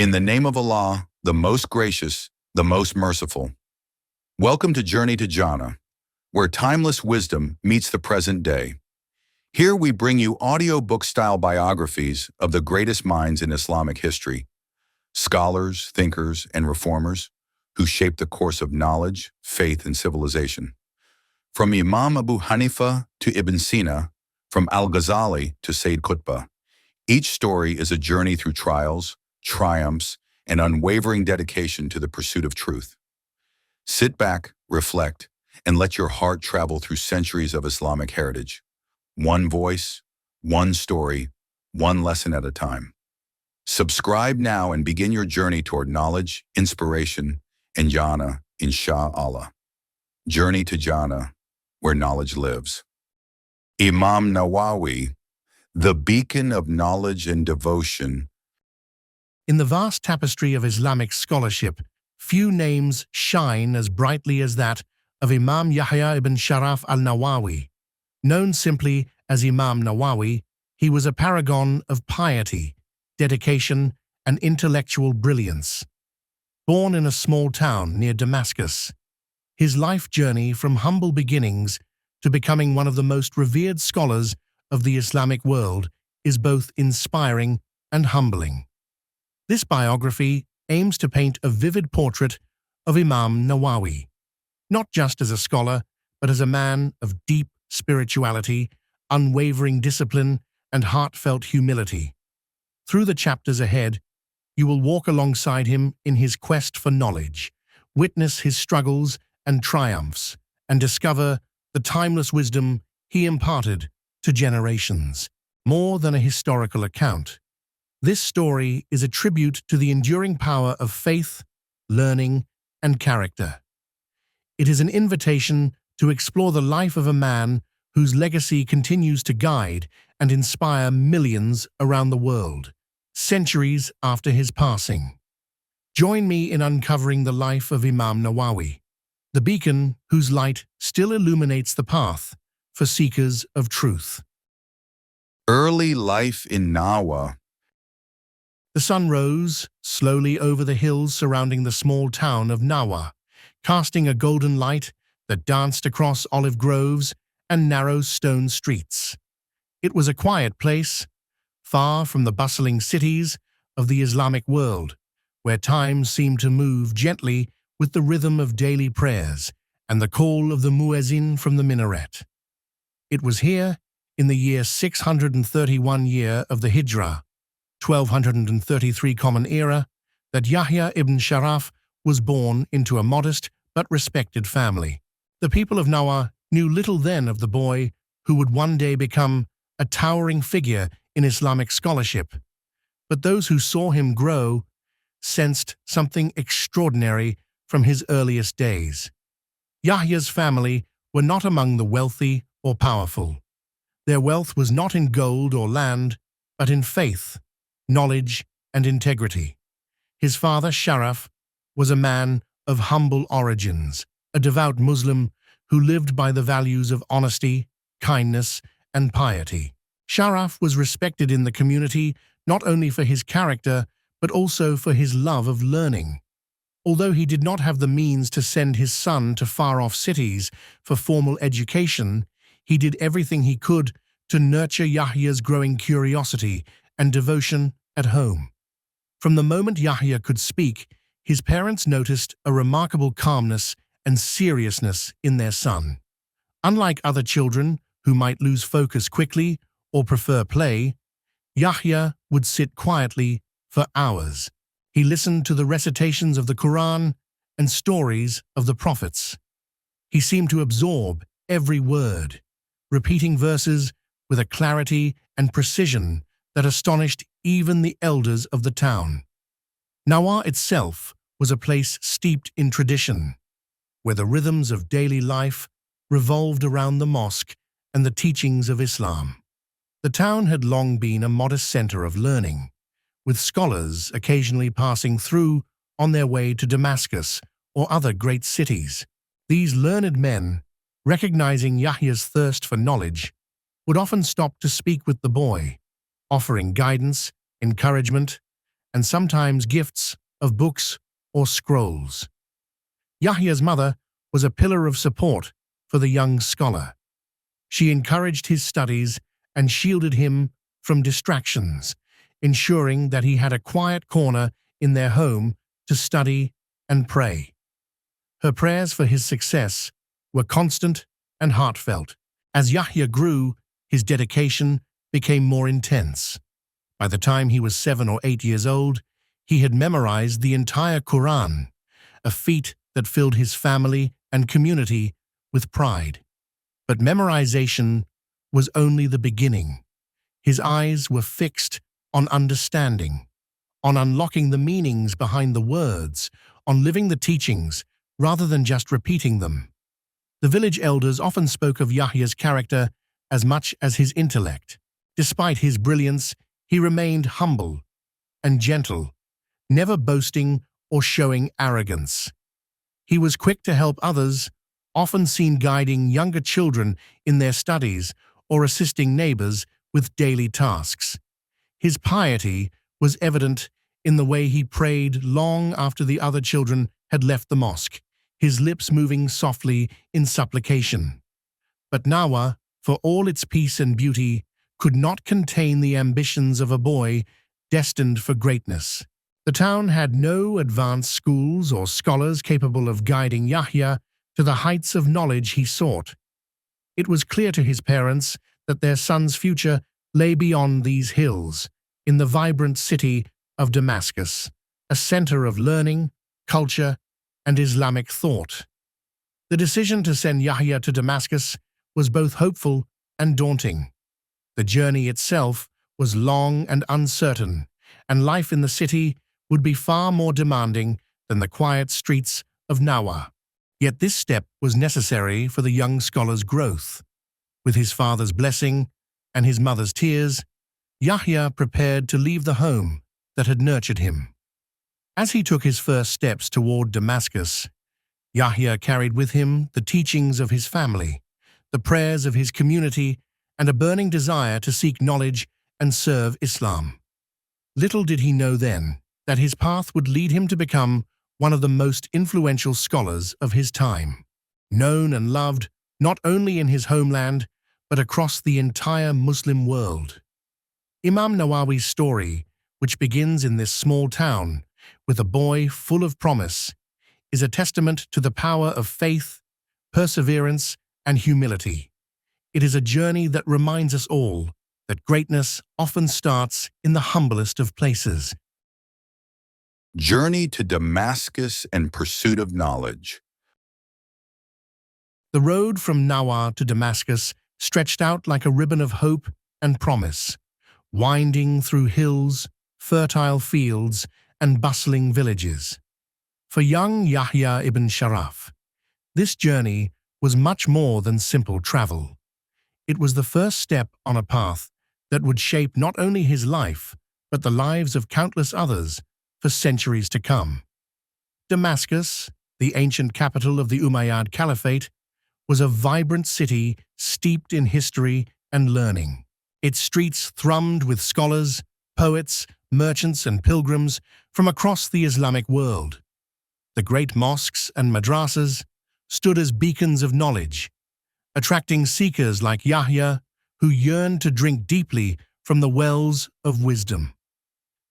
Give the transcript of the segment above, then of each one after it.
In the name of Allah, the most gracious, the most merciful. Welcome to Journey to Jannah, where timeless wisdom meets the present day. Here we bring you audiobook-style biographies of the greatest minds in Islamic history, scholars, thinkers, and reformers who shaped the course of knowledge, faith, and civilization. From Imam Abu Hanifa to Ibn Sina, from al-Ghazali to Sayyid Qutb, each story is a journey through trials, triumphs, and unwavering dedication to the pursuit of truth. Sit back, reflect, and let your heart travel through centuries of Islamic heritage. One voice, one story, one lesson at a time. Subscribe now and begin your journey toward knowledge, inspiration, and Jannah, inshallah. Journey to Jannah, where knowledge lives. Imam Nawawi, the beacon of knowledge and devotion. In the vast tapestry of Islamic scholarship, few names shine as brightly as that of Imam Yahya ibn Sharaf al-Nawawi. Known simply as Imam Nawawi, he was a paragon of piety, dedication, and intellectual brilliance. Born in a small town near Damascus, his life journey from humble beginnings to becoming one of the most revered scholars of the Islamic world is both inspiring and humbling. This biography aims to paint a vivid portrait of Imam Nawawi, not just as a scholar, but as a man of deep spirituality, unwavering discipline, and heartfelt humility. Through the chapters ahead, you will walk alongside him in his quest for knowledge, witness his struggles and triumphs, and discover the timeless wisdom he imparted to generations. More than a historical account, this story is a tribute to the enduring power of faith, learning, and character. It is an invitation to explore the life of a man whose legacy continues to guide and inspire millions around the world, centuries after his passing. Join me in uncovering the life of Imam Nawawi, the beacon whose light still illuminates the path for seekers of truth. Early life in Nawa. The sun rose slowly over the hills surrounding the small town of Nawa, casting a golden light that danced across olive groves and narrow stone streets. It was a quiet place, far from the bustling cities of the Islamic world, where time seemed to move gently with the rhythm of daily prayers and the call of the muezzin from the minaret. It was here, in the year 631 year of the Hijrah, 1233 Common Era, that Yahya ibn Sharaf was born into a modest but respected family. The people of Nawa knew little then of the boy who would one day become a towering figure in Islamic scholarship, but those who saw him grow sensed something extraordinary from his earliest days. Yahya's family were not among the wealthy or powerful. Their wealth was not in gold or land, but in faith, knowledge, and integrity. His father, Sharaf, was a man of humble origins, a devout Muslim who lived by the values of honesty, kindness, and piety. Sharaf was respected in the community not only for his character, but also for his love of learning. Although he did not have the means to send his son to far-off cities for formal education, he did everything he could to nurture Yahya's growing curiosity and devotion at home. From the moment Yahya could speak, his parents noticed a remarkable calmness and seriousness in their son. Unlike other children who might lose focus quickly or prefer play, Yahya would sit quietly for hours. He listened to the recitations of the Quran and stories of the prophets. He seemed to absorb every word, repeating verses with a clarity and precision that astonished even the elders of the town. Nawa itself was a place steeped in tradition, where the rhythms of daily life revolved around the mosque and the teachings of Islam. The town had long been a modest center of learning, with scholars occasionally passing through on their way to Damascus or other great cities. These learned men, recognizing Yahya's thirst for knowledge, would often stop to speak with the boy, offering guidance, encouragement, and sometimes gifts of books or scrolls. Yahya's mother was a pillar of support for the young scholar. She encouraged his studies and shielded him from distractions, ensuring that he had a quiet corner in their home to study and pray. Her prayers for his success were constant and heartfelt. As Yahya grew, his dedication became more intense. By the time he was 7 or 8 years old, he had memorized the entire Quran, a feat that filled his family and community with pride. But memorization was only the beginning. His eyes were fixed on understanding, on unlocking the meanings behind the words, on living the teachings rather than just repeating them. The village elders often spoke of Yahya's character as much as his intellect. Despite his brilliance, he remained humble and gentle, never boasting or showing arrogance. He was quick to help others, often seen guiding younger children in their studies or assisting neighbors with daily tasks. His piety was evident in the way he prayed long after the other children had left the mosque, his lips moving softly in supplication. But Nawa, for all its peace and beauty, could not contain the ambitions of a boy destined for greatness. The town had no advanced schools or scholars capable of guiding Yahya to the heights of knowledge he sought. It was clear to his parents that their son's future lay beyond these hills, in the vibrant city of Damascus, a center of learning, culture, and Islamic thought. The decision to send Yahya to Damascus was both hopeful and daunting. The journey itself was long and uncertain, and life in the city would be far more demanding than the quiet streets of Nawa. Yet this step was necessary for the young scholar's growth. With his father's blessing and his mother's tears, Yahya prepared to leave the home that had nurtured him. As he took his first steps toward Damascus, Yahya carried with him the teachings of his family, the prayers of his community, and a burning desire to seek knowledge and serve Islam. Little did he know then that his path would lead him to become one of the most influential scholars of his time, known and loved not only in his homeland, but across the entire Muslim world. Imam Nawawi's story, which begins in this small town with a boy full of promise, is a testament to the power of faith, perseverance, and humility. It is a journey that reminds us all that greatness often starts in the humblest of places. Journey to Damascus and pursuit of knowledge. The road from Nawa to Damascus stretched out like a ribbon of hope and promise, winding through hills, fertile fields, and bustling villages. For young Yahya ibn Sharaf, this journey was much more than simple travel. It was the first step on a path that would shape not only his life, but the lives of countless others for centuries to come. Damascus, the ancient capital of the Umayyad Caliphate, was a vibrant city steeped in history and learning. Its streets thrummed with scholars, poets, merchants, and pilgrims from across the Islamic world. The great mosques and madrasas stood as beacons of knowledge, attracting seekers like Yahya who yearned to drink deeply from the wells of wisdom.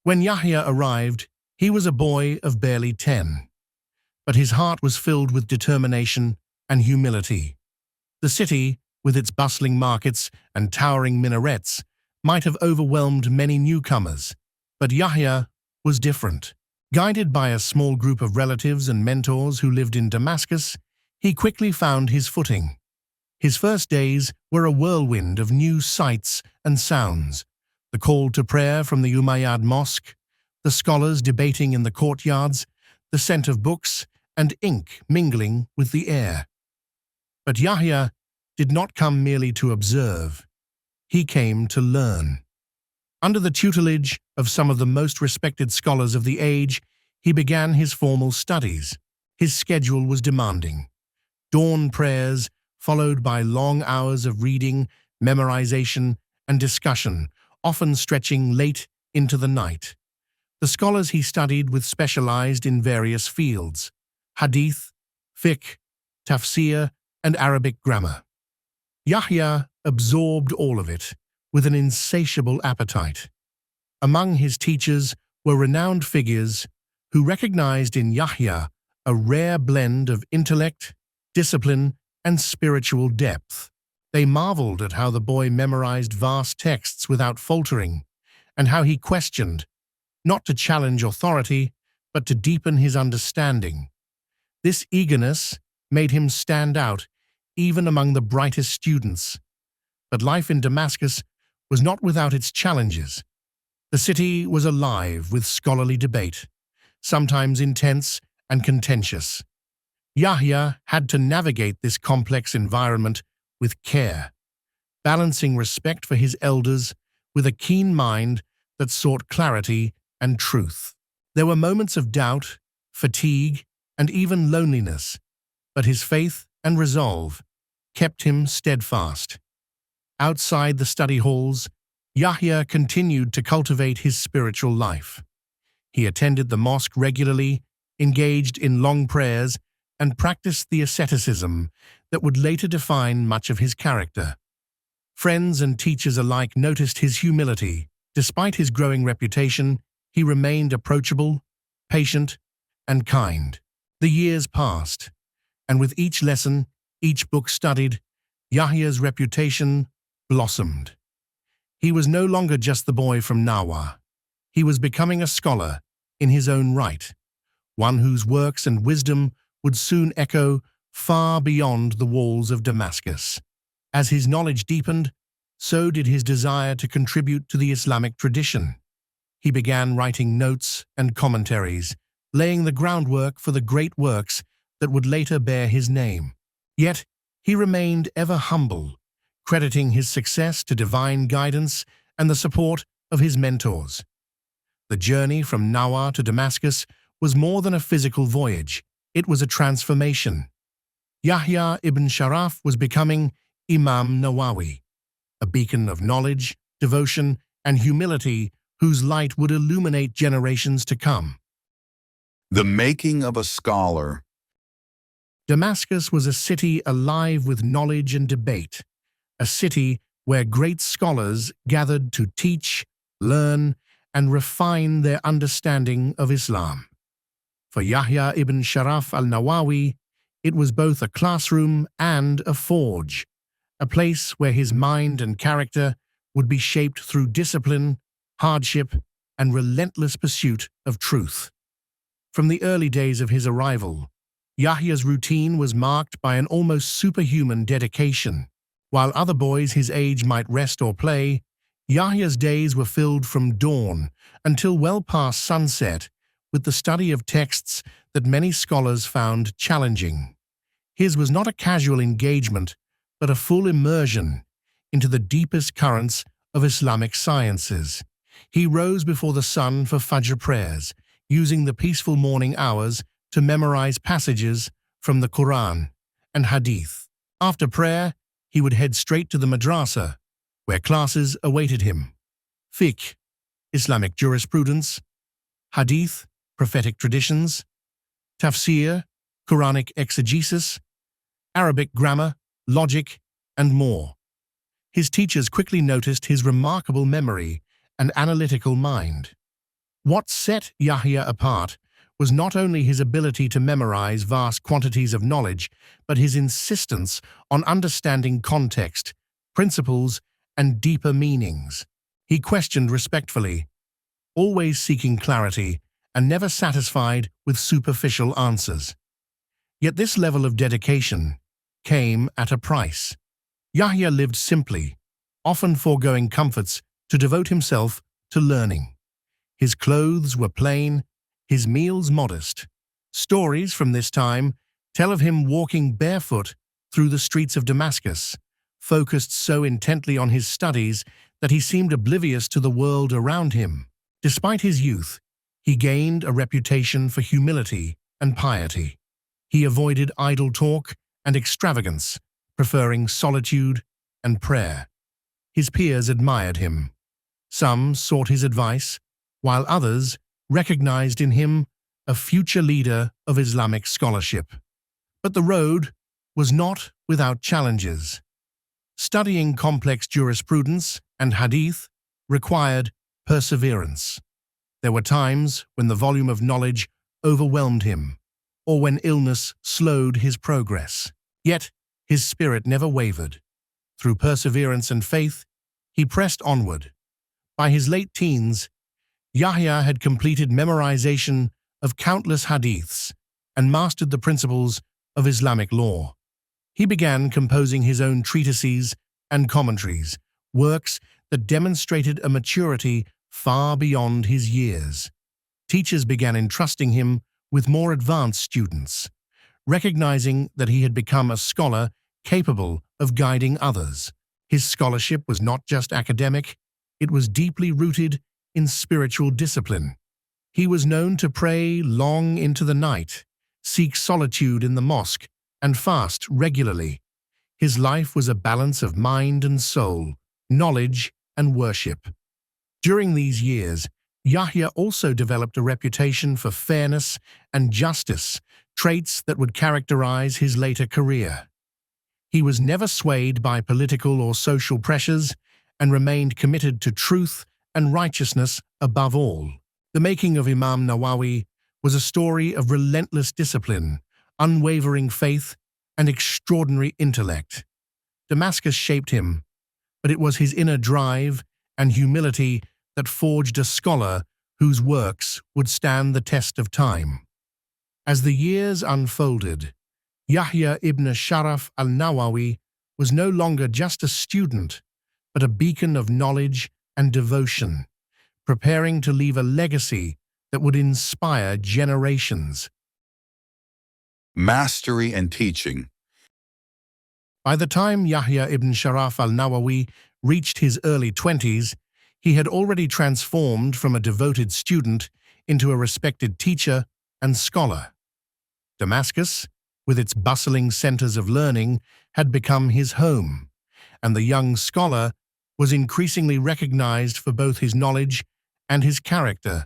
When Yahya arrived, he was a boy of barely 10, but his heart was filled with determination and humility. The city, with its bustling markets and towering minarets, might have overwhelmed many newcomers, but Yahya was different. Guided by a small group of relatives and mentors who lived in Damascus, he quickly found his footing. His first days were a whirlwind of new sights and sounds: the call to prayer from the Umayyad Mosque, the scholars debating in the courtyards, the scent of books and ink mingling with the air. But Yahya did not come merely to observe. He came to learn. Under the tutelage of some of the most respected scholars of the age, he began his formal studies. His schedule was demanding. Dawn prayers, followed by long hours of reading, memorization, and discussion, often stretching late into the night. The scholars he studied with specialized in various fields: Hadith, Fiqh, Tafsir, and Arabic grammar. Yahya absorbed all of it with an insatiable appetite. Among his teachers were renowned figures who recognized in Yahya a rare blend of intellect, discipline, and spiritual depth. They marveled at how the boy memorized vast texts without faltering, and how he questioned, not to challenge authority, but to deepen his understanding. This eagerness made him stand out even among the brightest students. But life in Damascus was not without its challenges. The city was alive with scholarly debate, sometimes intense and contentious. Yahya had to navigate this complex environment with care, balancing respect for his elders with a keen mind that sought clarity and truth. There were moments of doubt, fatigue, and even loneliness, but his faith and resolve kept him steadfast. Outside the study halls, Yahya continued to cultivate his spiritual life. He attended the mosque regularly, engaged in long prayers, and practiced the asceticism that would later define much of his character. Friends and teachers alike noticed his humility. Despite his growing reputation, he remained approachable, patient, and kind. The years passed, and with each lesson, each book studied, Yahya's reputation blossomed. He was no longer just the boy from Nawa. He was becoming a scholar in his own right, one whose works and wisdom would soon echo far beyond the walls of Damascus. As his knowledge deepened, so did his desire to contribute to the Islamic tradition. He began writing notes and commentaries, laying the groundwork for the great works that would later bear his name. Yet, he remained ever humble, crediting his success to divine guidance and the support of his mentors. The journey from Nawa to Damascus was more than a physical voyage. It was a transformation. Yahya ibn Sharaf was becoming Imam Nawawi, a beacon of knowledge, devotion, and humility whose light would illuminate generations to come. The making of a scholar. Damascus was a city alive with knowledge and debate, a city where great scholars gathered to teach, learn, and refine their understanding of Islam. For Yahya ibn Sharaf al-Nawawi, it was both a classroom and a forge, a place where his mind and character would be shaped through discipline, hardship, and relentless pursuit of truth. From the early days of his arrival, Yahya's routine was marked by an almost superhuman dedication. While other boys his age might rest or play, Yahya's days were filled from dawn until well past sunset with the study of texts that many scholars found challenging. His was not a casual engagement, but a full immersion into the deepest currents of Islamic sciences. He rose before the sun for Fajr prayers, using the peaceful morning hours to memorize passages from the Quran and Hadith. After prayer, he would head straight to the madrasa, where classes awaited him. Fiqh, Islamic jurisprudence; Hadith, prophetic traditions; Tafsir, Quranic exegesis; Arabic grammar, logic, and more. His teachers quickly noticed his remarkable memory and analytical mind. What set Yahya apart was not only his ability to memorize vast quantities of knowledge, but his insistence on understanding context, principles, and deeper meanings. He questioned respectfully, always seeking clarity and never satisfied with superficial answers. Yet this level of dedication came at a price. Yahya lived simply, often foregoing comforts to devote himself to learning. His clothes were plain, his meals modest. Stories from this time tell of him walking barefoot through the streets of Damascus, focused so intently on his studies that he seemed oblivious to the world around him. Despite his youth, he gained a reputation for humility and piety. He avoided idle talk and extravagance, preferring solitude and prayer. His peers admired him. Some sought his advice, while others recognized in him a future leader of Islamic scholarship. But the road was not without challenges. Studying complex jurisprudence and hadith required perseverance. There were times when the volume of knowledge overwhelmed him, or when illness slowed his progress. Yet, his spirit never wavered. Through perseverance and faith, he pressed onward. By his late teens, Yahya had completed memorization of countless hadiths and mastered the principles of Islamic law. He began composing his own treatises and commentaries, works that demonstrated a maturity far beyond his years. Teachers began entrusting him with more advanced students, recognizing that he had become a scholar capable of guiding others. His scholarship was not just academic, it was deeply rooted in spiritual discipline. He was known to pray long into the night, seek solitude in the mosque, and fast regularly. His life was a balance of mind and soul, knowledge and worship. During these years, Yahya also developed a reputation for fairness and justice, traits that would characterize his later career. He was never swayed by political or social pressures and remained committed to truth and righteousness above all. The making of Imam Nawawi was a story of relentless discipline, unwavering faith, and extraordinary intellect. Damascus shaped him, but it was his inner drive and humility that forged a scholar whose works would stand the test of time. As the years unfolded, Yahya ibn Sharaf al-Nawawi was no longer just a student, but a beacon of knowledge and devotion, preparing to leave a legacy that would inspire generations. Mastery and teaching. By the time Yahya ibn Sharaf al-Nawawi reached his early 20s, he had already transformed from a devoted student into a respected teacher and scholar. Damascus, with its bustling centers of learning, had become his home, and the young scholar was increasingly recognized for both his knowledge and his character.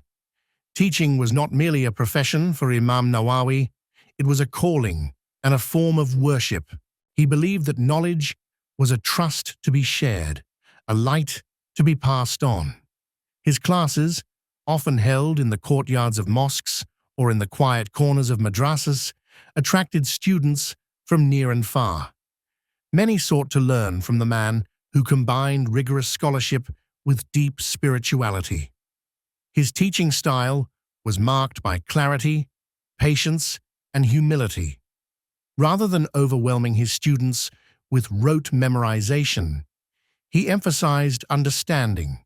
Teaching was not merely a profession for Imam Nawawi, it was a calling and a form of worship. He believed that knowledge was a trust to be shared, a light to be passed on. His classes, often held in the courtyards of mosques or in the quiet corners of madrasas, attracted students from near and far. Many sought to learn from the man who combined rigorous scholarship with deep spirituality. His teaching style was marked by clarity, patience, and humility. Rather than overwhelming his students with rote memorization, he emphasized understanding,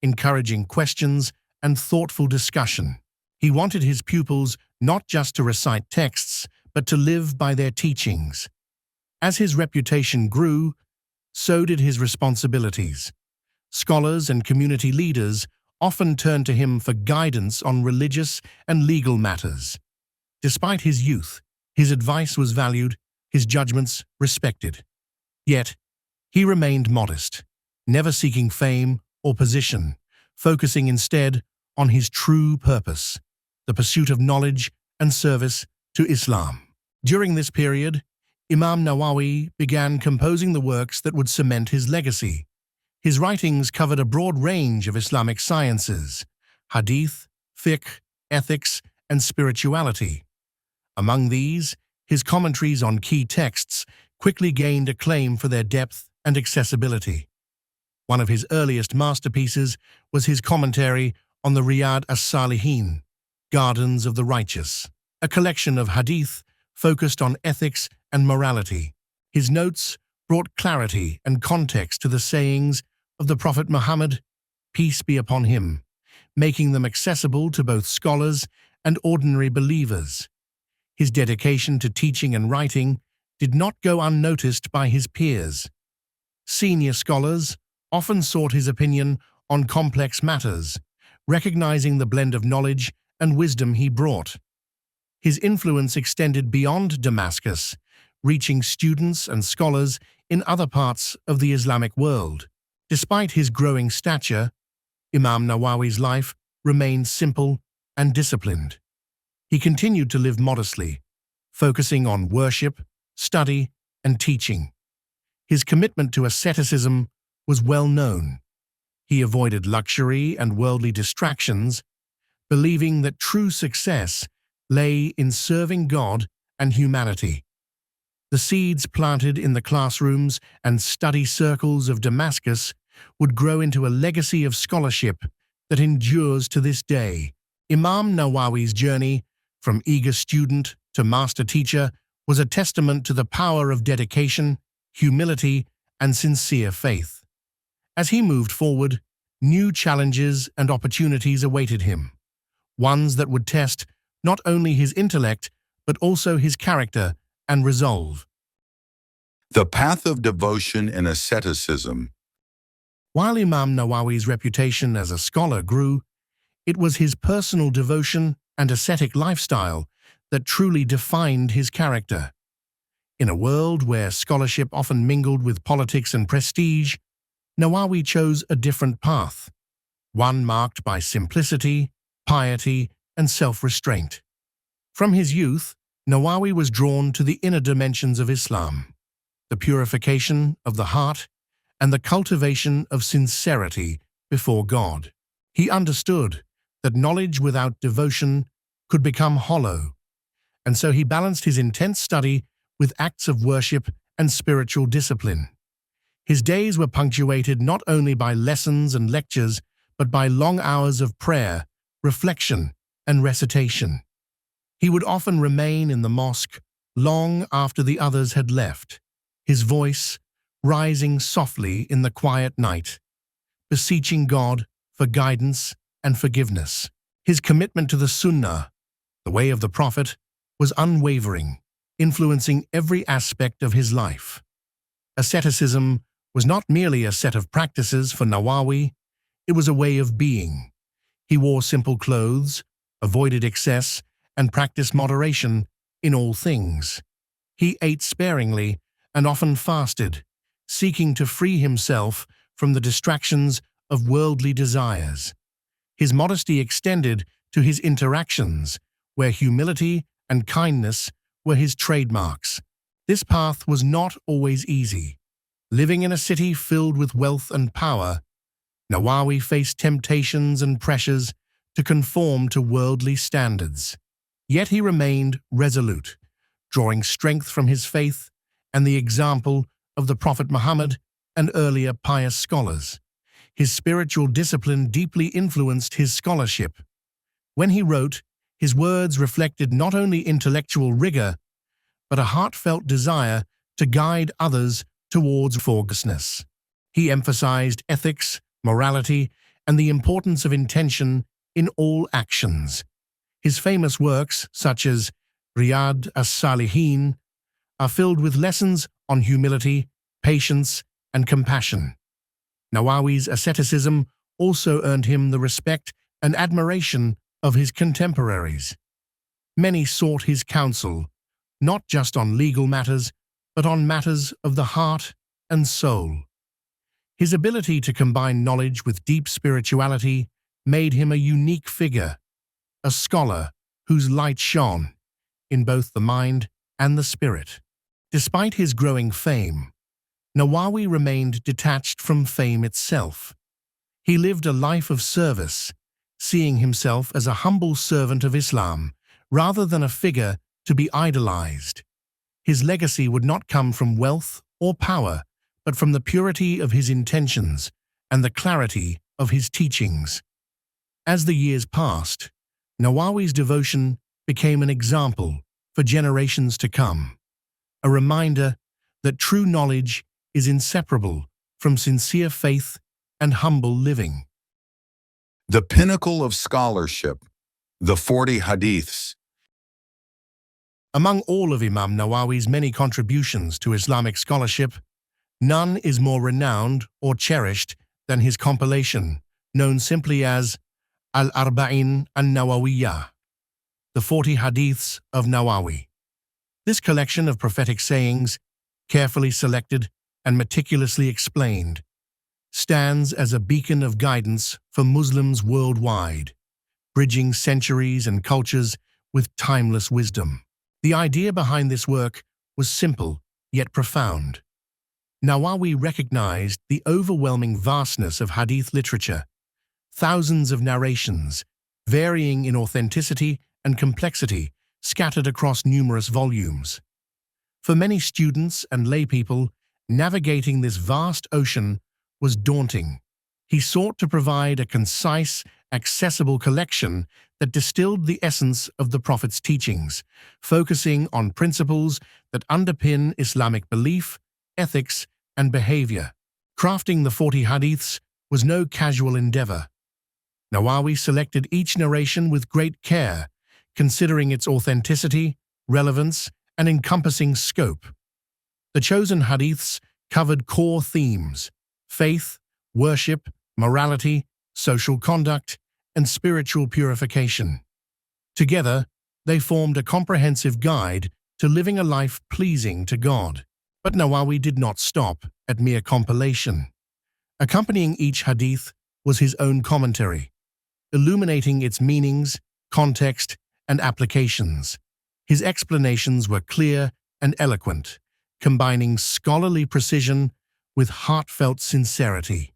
encouraging questions and thoughtful discussion. He wanted his pupils not just to recite texts, but to live by their teachings. As his reputation grew, so did his responsibilities. Scholars and community leaders often turned to him for guidance on religious and legal matters. Despite his youth, his advice was valued, his judgments respected. Yet, he remained modest, never seeking fame or position, focusing instead on his true purpose, the pursuit of knowledge and service to Islam. During this period, Imam Nawawi began composing the works that would cement his legacy. His writings covered a broad range of Islamic sciences, hadith, fiqh, ethics, and spirituality. Among these, his commentaries on key texts quickly gained acclaim for their depth and accessibility. One of his earliest masterpieces was his commentary on the Riyadh al-Salihin, Gardens of the Righteous, a collection of hadith focused on ethics and morality. His notes brought clarity and context to the sayings of the Prophet Muhammad, peace be upon him, making them accessible to both scholars and ordinary believers. His dedication to teaching and writing did not go unnoticed by his peers. Senior scholars often sought his opinion on complex matters, recognizing the blend of knowledge and wisdom he brought. His influence extended beyond Damascus, reaching students and scholars in other parts of the Islamic world. Despite his growing stature, Imam Nawawi's life remained simple and disciplined. He continued to live modestly, focusing on worship, study, and teaching. His commitment to asceticism was well known. He avoided luxury and worldly distractions, believing that true success lay in serving God and humanity. The seeds planted in the classrooms and study circles of Damascus would grow into a legacy of scholarship that endures to this day. Imam Nawawi's journey from eager student to master teacher was a testament to the power of dedication, humility, and sincere faith. As he moved forward, new challenges and opportunities awaited him, ones that would test not only his intellect but also his character and resolve. The path of devotion and asceticism. While Imam Nawawi's reputation as a scholar grew, it was his personal devotion and ascetic lifestyle that truly defined his character. In a world where scholarship often mingled with politics and prestige, Nawawi chose a different path, one marked by simplicity, piety, and self-restraint. From his youth, Nawawi was drawn to the inner dimensions of Islam, the purification of the heart, and the cultivation of sincerity before God. He understood that knowledge without devotion could become hollow, and so he balanced his intense study with acts of worship and spiritual discipline. His days were punctuated not only by lessons and lectures, but by long hours of prayer, reflection, and recitation. He would often remain in the mosque long after the others had left, his voice rising softly in the quiet night, beseeching God for guidance and forgiveness. His commitment to the Sunnah, the way of the Prophet, was unwavering, influencing every aspect of his life. Asceticism was not merely a set of practices for Nawawi, it was a way of being. He wore simple clothes, avoided excess, and practiced moderation in all things. He ate sparingly and often fasted, seeking to free himself from the distractions of worldly desires. His modesty extended to his interactions, where humility and kindness were his trademarks. This path was not always easy. Living in a city filled with wealth and power, Nawawi faced temptations and pressures to conform to worldly standards. Yet he remained resolute, drawing strength from his faith and the example of the Prophet Muhammad and earlier pious scholars. His spiritual discipline deeply influenced his scholarship. When he wrote, his words reflected not only intellectual rigor, but a heartfelt desire to guide others towards forgiveness. He emphasized ethics, morality, and the importance of intention in all actions. His famous works, such as Riyadh, al-Salihin, are filled with lessons on humility, patience, and compassion. Nawawi's asceticism also earned him the respect and admiration of his contemporaries. Many sought his counsel, not just on legal matters, but on matters of the heart and soul. His ability to combine knowledge with deep spirituality made him a unique figure, a scholar whose light shone in both the mind and the spirit. Despite his growing fame, Nawawi remained detached from fame itself. He lived a life of service, seeing himself as a humble servant of Islam rather than a figure to be idolized. His legacy would not come from wealth or power, but from the purity of his intentions and the clarity of his teachings. As the years passed, Nawawi's devotion became an example for generations to come, a reminder that true knowledge is inseparable from sincere faith and humble living. The pinnacle of scholarship, the 40 Hadiths. Among all of Imam Nawawi's many contributions to Islamic scholarship, none is more renowned or cherished than his compilation, known simply as al-Arba'in al-Nawawiyya, the 40 Hadiths of Nawawi. This collection of prophetic sayings, carefully selected and meticulously explained, stands as a beacon of guidance for Muslims worldwide. bridging centuries and cultures with timeless wisdom. The idea behind this work was simple, yet profound. Nawawi recognized the overwhelming vastness of hadith literature, thousands of narrations, varying in authenticity and complexity, scattered across numerous volumes. For many students and laypeople, navigating this vast ocean was daunting. He sought to provide a concise, accessible collection that distilled the essence of the Prophet's teachings, focusing on principles that underpin Islamic belief, ethics, and behavior. Crafting the 40 hadiths was no casual endeavor. Nawawi selected each narration with great care, considering its authenticity, relevance, and encompassing scope. The chosen hadiths covered core themes: faith, worship, morality, social conduct, and spiritual purification. Together, they formed a comprehensive guide to living a life pleasing to God. But Nawawi did not stop at mere compilation. Accompanying each hadith was his own commentary, illuminating its meanings, context, and applications. His explanations were clear and eloquent, combining scholarly precision with heartfelt sincerity.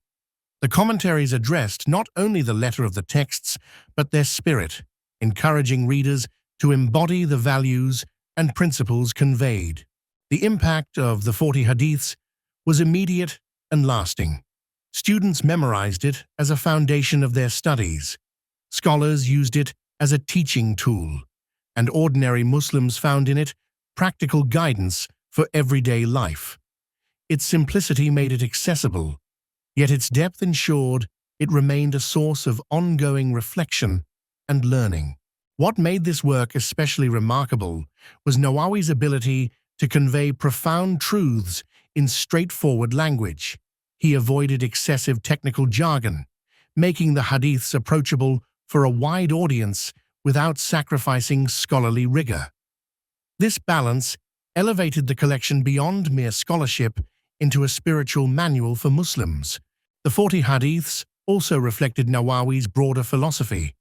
The commentaries addressed not only the letter of the texts, but their spirit, encouraging readers to embody the values and principles conveyed. The impact of the 40 hadiths was immediate and lasting. Students memorized it as a foundation of their studies. Scholars used it as a teaching tool, and ordinary Muslims found in it practical guidance for everyday life. Its simplicity made it accessible, yet its depth ensured it remained a source of ongoing reflection and learning. What made this work especially remarkable was Nawawi's ability to convey profound truths in straightforward language. He avoided excessive technical jargon, making the hadiths approachable for a wide audience without sacrificing scholarly rigor. This balance elevated the collection beyond mere scholarship into a spiritual manual for Muslims. The 40 hadiths also reflected Nawawi's broader philosophy,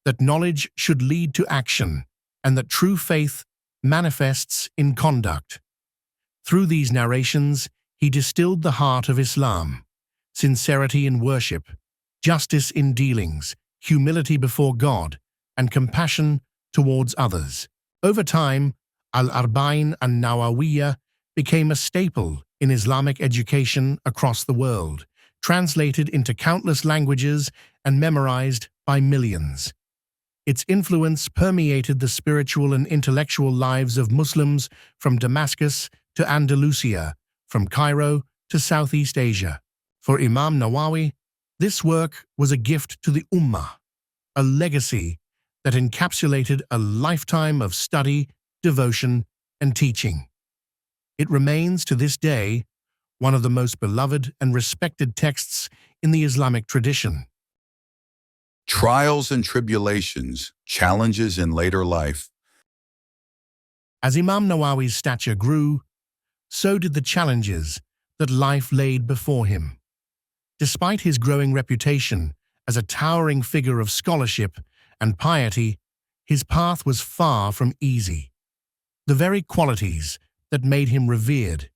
that knowledge should lead to action, and that true faith manifests in conduct. Through these narrations, he distilled the heart of Islam: sincerity in worship, justice in dealings, humility before God, and compassion towards others. Over time, al-Arba'in and al-Nawawiyya became a staple in Islamic education across the world, translated into countless languages and memorized by millions. Its influence permeated the spiritual and intellectual lives of Muslims from Damascus to Andalusia, from Cairo to Southeast Asia. For Imam Nawawi, this work was a gift to the Ummah, a legacy that encapsulated a lifetime of study, devotion, and teaching. It remains to this day one of the most beloved and respected texts in the Islamic tradition. Trials and tribulations, challenges in later life. As Imam Nawawi's stature grew, so did the challenges that life laid before him. Despite his growing reputation as a towering figure of scholarship and piety, his path was far from easy. The very qualities that made him revered,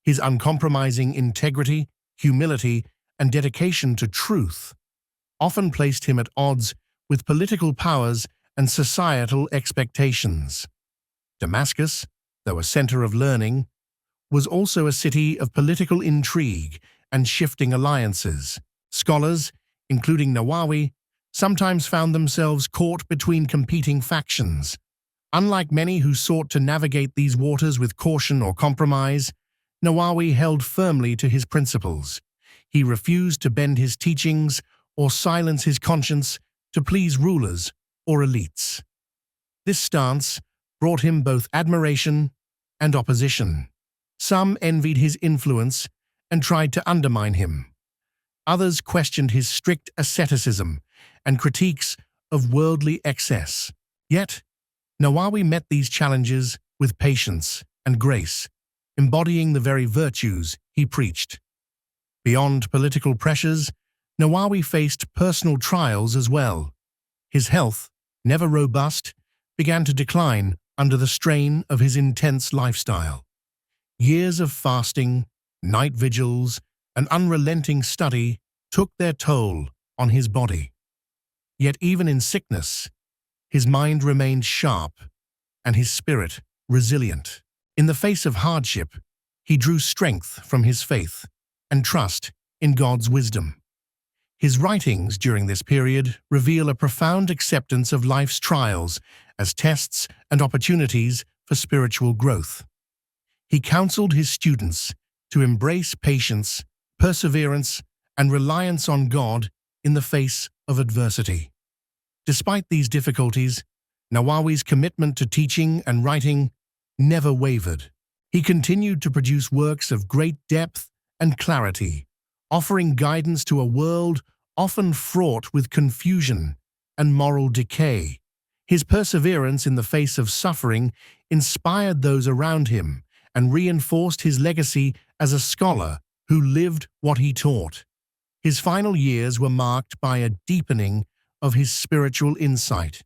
his uncompromising integrity, humility, and dedication to truth, often placed him at odds with political powers and societal expectations. Damascus, though a center of learning, was also a city of political intrigue and shifting alliances. Scholars, including Nawawi, sometimes found themselves caught between competing factions. Unlike many who sought to navigate these waters with caution or compromise, Nawawi held firmly to his principles. He refused to bend his teachings or silence his conscience to please rulers or elites. This stance brought him both admiration and opposition. Some envied his influence and tried to undermine him. Others questioned his strict asceticism and critiques of worldly excess. Yet, Nawawi met these challenges with patience and grace, embodying the very virtues he preached. Beyond political pressures, Nawawi faced personal trials as well. His health, never robust, began to decline under the strain of his intense lifestyle. Years of fasting, night vigils, and unrelenting study took their toll on his body. Yet even in sickness, his mind remained sharp and his spirit resilient. In the face of hardship, he drew strength from his faith and trust in God's wisdom. His writings during this period reveal a profound acceptance of life's trials as tests and opportunities for spiritual growth. He counseled his students to embrace patience, perseverance, and reliance on God in the face of adversity. Despite these difficulties, Nawawi's commitment to teaching and writing never wavered. He continued to produce works of great depth and clarity, offering guidance to a world often fraught with confusion and moral decay. His perseverance in the face of suffering inspired those around him and reinforced his legacy as a scholar who lived what he taught. His final years were marked by a deepening of his spiritual insight.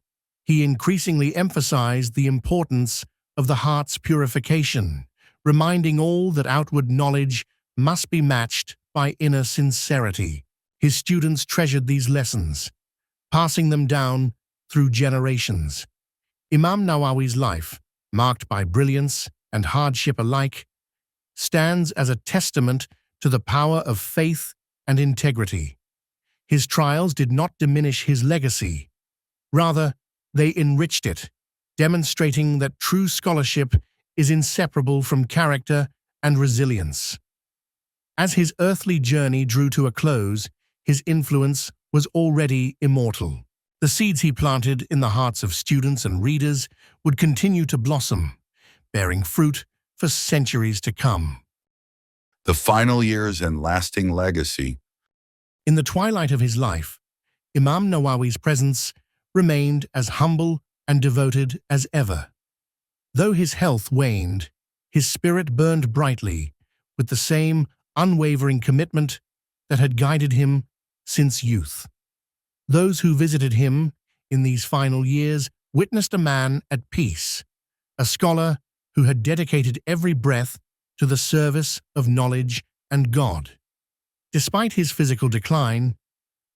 He increasingly emphasized the importance of the heart's purification, reminding all that outward knowledge must be matched by inner sincerity. His students treasured these lessons, passing them down through generations. Imam Nawawi's life, marked by brilliance and hardship alike, stands as a testament to the power of faith and integrity. His trials did not diminish his legacy. Rather, they enriched it, demonstrating that true scholarship is inseparable from character and resilience. As his earthly journey drew to a close, his influence was already immortal. The seeds he planted in the hearts of students and readers would continue to blossom, bearing fruit for centuries to come. The final years and lasting legacy. In the twilight of his life, Imam Nawawi's presence remained as humble and devoted as ever. Though his health waned, his spirit burned brightly with the same unwavering commitment that had guided him since youth. Those who visited him in these final years witnessed a man at peace, a scholar who had dedicated every breath to the service of knowledge and God. Despite his physical decline,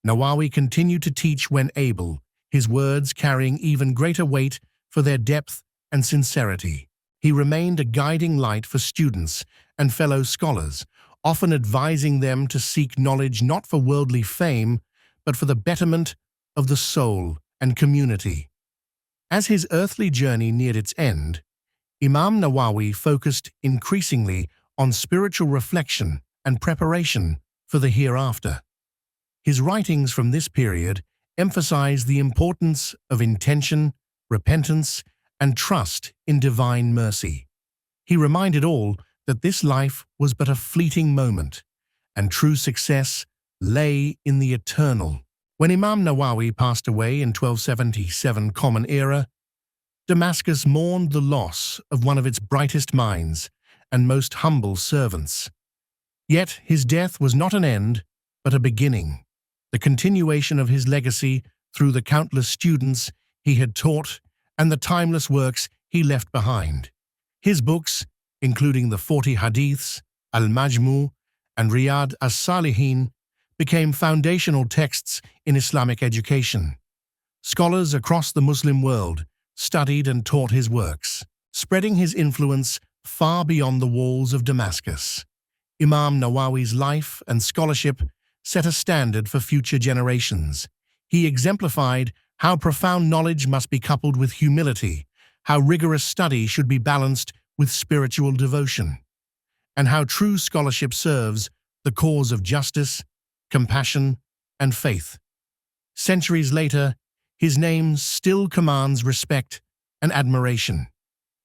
Nawawi continued to teach when able, his words carrying even greater weight for their depth and sincerity. He remained a guiding light for students and fellow scholars, often advising them to seek knowledge not for worldly fame, but for the betterment of the soul and community. As his earthly journey neared its end, Imam Nawawi focused increasingly on spiritual reflection and preparation for the hereafter. His writings from this period emphasize the importance of intention, repentance, and trust in divine mercy. He reminded all that this life was but a fleeting moment, and true success lay in the eternal. When Imam Nawawi passed away in 1277 Common Era, Damascus mourned the loss of one of its brightest minds and most humble servants. Yet his death was not an end, but a beginning, the continuation of his legacy through the countless students he had taught and the timeless works he left behind. His books, including the 40 Hadiths, al-Majmu, and Riyadh al-Salihin, became foundational texts in Islamic education. Scholars across the Muslim world studied and taught his works, spreading his influence far beyond the walls of Damascus. Imam Nawawi's life and scholarship set a standard for future generations. He exemplified how profound knowledge must be coupled with humility, how rigorous study should be balanced with spiritual devotion, and how true scholarship serves the cause of justice, compassion, and faith. Centuries later, his name still commands respect and admiration.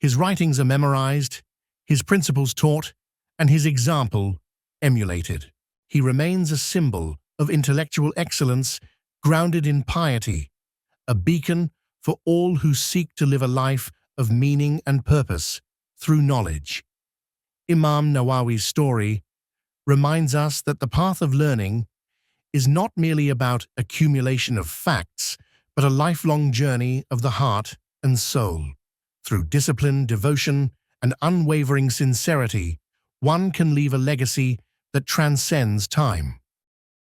His writings are memorized, his principles taught, and his example emulated. He remains a symbol of intellectual excellence grounded in piety, a beacon for all who seek to live a life of meaning and purpose through knowledge. Imam Nawawi's story reminds us that the path of learning is not merely about accumulation of facts, but a lifelong journey of the heart and soul. Through discipline, devotion, and unwavering sincerity, one can leave a legacy that transcends time.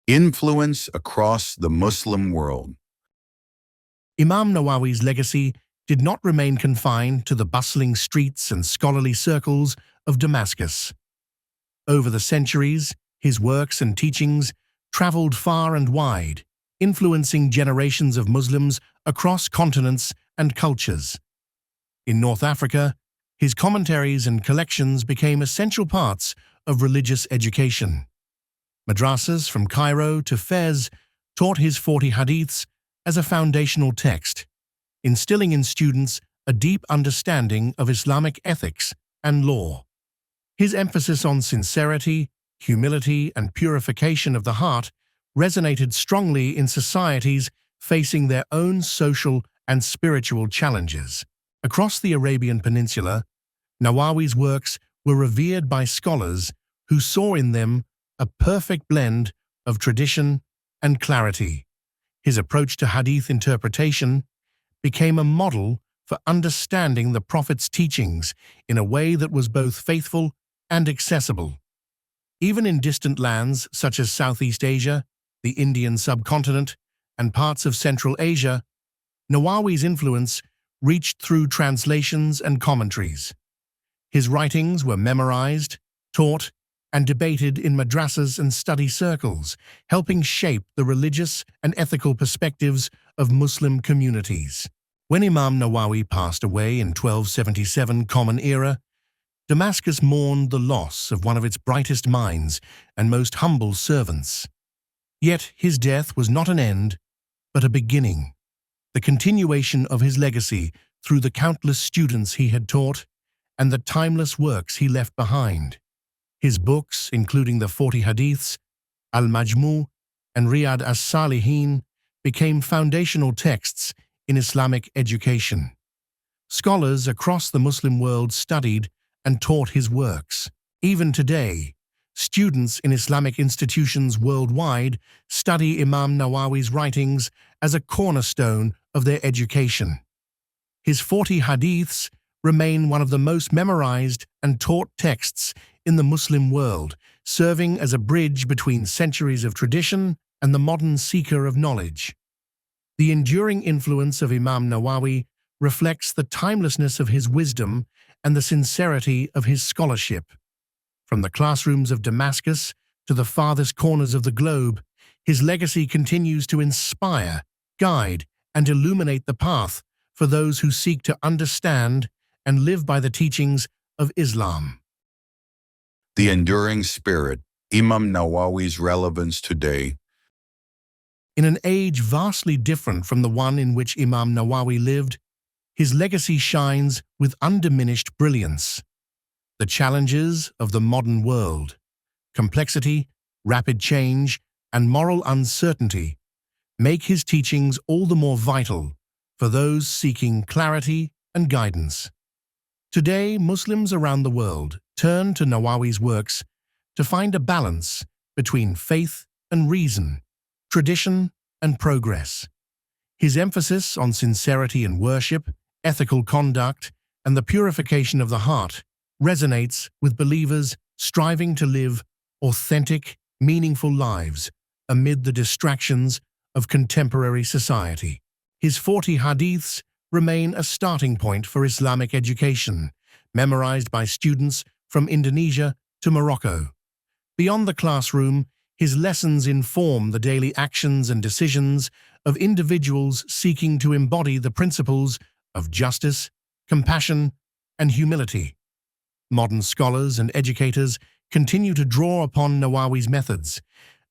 Influence across the Muslim world. Imam Nawawi's legacy did not remain confined to the bustling streets and scholarly circles of Damascus. Over the centuries, his works and teachings traveled far and wide, influencing generations of Muslims across continents and cultures. In North Africa, his commentaries and collections became essential parts of religious education. Madrasas from Cairo to Fez taught his 40 hadiths as a foundational text, instilling in students a deep understanding of Islamic ethics and law. His emphasis on sincerity, humility, and purification of the heart resonated strongly in societies facing their own social and spiritual challenges. Across the Arabian Peninsula, Nawawi's works were revered by scholars who saw in them a perfect blend of tradition and clarity. His approach to hadith interpretation became a model for understanding the Prophet's teachings in a way that was both faithful and accessible. Even in distant lands such as Southeast Asia, the Indian subcontinent, and parts of Central Asia, Nawawi's influence reached through translations and commentaries. His writings were memorized, taught, and debated in madrasas and study circles, helping shape the religious and ethical perspectives of Muslim communities. When Imam Nawawi passed away in 1277 Common Era, Damascus mourned the loss of one of its brightest minds and most humble servants. Yet his death was not an end, but a beginning, the continuation of his legacy through the countless students he had taught and the timeless works he left behind. His books, including the 40 hadiths, al-Majmu' and Riyadh al-Salihin, became foundational texts in Islamic education. Scholars across the Muslim world studied and taught his works. Even today, students in Islamic institutions worldwide study Imam Nawawi's writings as a cornerstone of their education. His 40 hadiths remain one of the most memorized and taught texts in the Muslim world, serving as a bridge between centuries of tradition and the modern seeker of knowledge. The enduring influence of Imam Nawawi reflects the timelessness of his wisdom and the sincerity of his scholarship. From the classrooms of Damascus to the farthest corners of the globe, his legacy continues to inspire, guide, and illuminate the path for those who seek to understand and live by the teachings of Islam. The enduring spirit, Imam Nawawi's relevance today. In an age vastly different from the one in which Imam Nawawi lived, his legacy shines with undiminished brilliance. The challenges of the modern world, complexity, rapid change, and moral uncertainty make his teachings all the more vital for those seeking clarity and guidance. Today, Muslims around the world turn to Nawawi's works to find a balance between faith and reason, tradition and progress. His emphasis on sincerity in worship, ethical conduct, and the purification of the heart resonates with believers striving to live authentic, meaningful lives amid the distractions of contemporary society. His 40 hadiths remain a starting point for Islamic education, memorized by students from Indonesia to Morocco. Beyond the classroom, his lessons inform the daily actions and decisions of individuals seeking to embody the principles of justice, compassion, and humility. Modern scholars and educators continue to draw upon Nawawi's methods,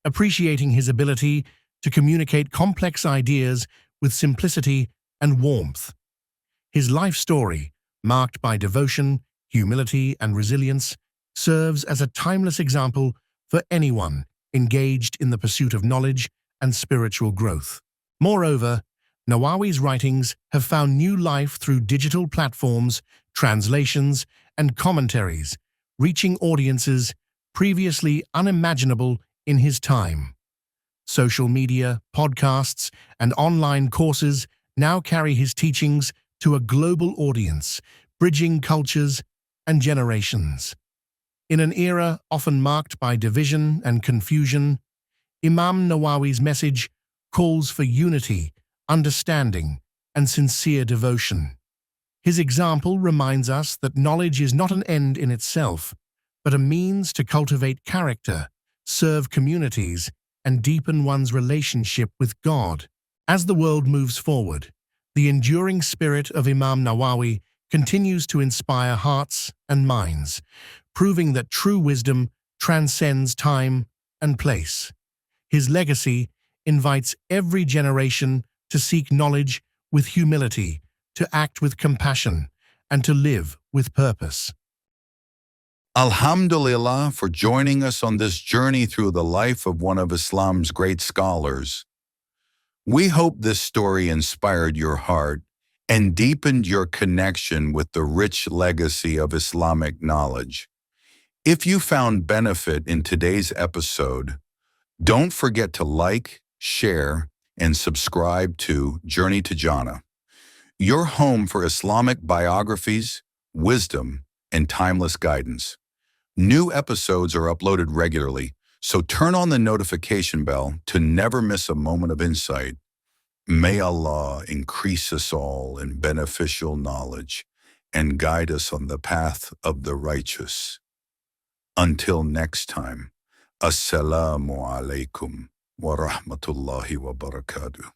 appreciating his ability to communicate complex ideas with simplicity and warmth. His life story, marked by devotion, humility, and resilience, serves as a timeless example for anyone engaged in the pursuit of knowledge and spiritual growth. Moreover, Nawawi's writings have found new life through digital platforms, translations, and commentaries, reaching audiences previously unimaginable in his time. Social media, podcasts, and online courses now carry his teachings to a global audience, bridging cultures and generations. In an era often marked by division and confusion, Imam Nawawi's message calls for unity, understanding, and sincere devotion. His example reminds us that knowledge is not an end in itself, but a means to cultivate character, serve communities, and deepen one's relationship with God. As the world moves forward, the enduring spirit of Imam Nawawi continues to inspire hearts and minds, proving that true wisdom transcends time and place. His legacy invites every generation to seek knowledge with humility, to act with compassion, and to live with purpose. Alhamdulillah for joining us on this journey through the life of one of Islam's great scholars. We hope this story inspired your heart and deepened your connection with the rich legacy of Islamic knowledge. If you found benefit in today's episode, don't forget to like, share, and subscribe to Journey to Jannah, your home for Islamic biographies, wisdom, and timeless guidance. New episodes are uploaded regularly, so turn on the notification bell to never miss a moment of insight. May Allah increase us all in beneficial knowledge and guide us on the path of the righteous. Until next time, Assalamu alaikum wa rahmatullahi wa barakatuh.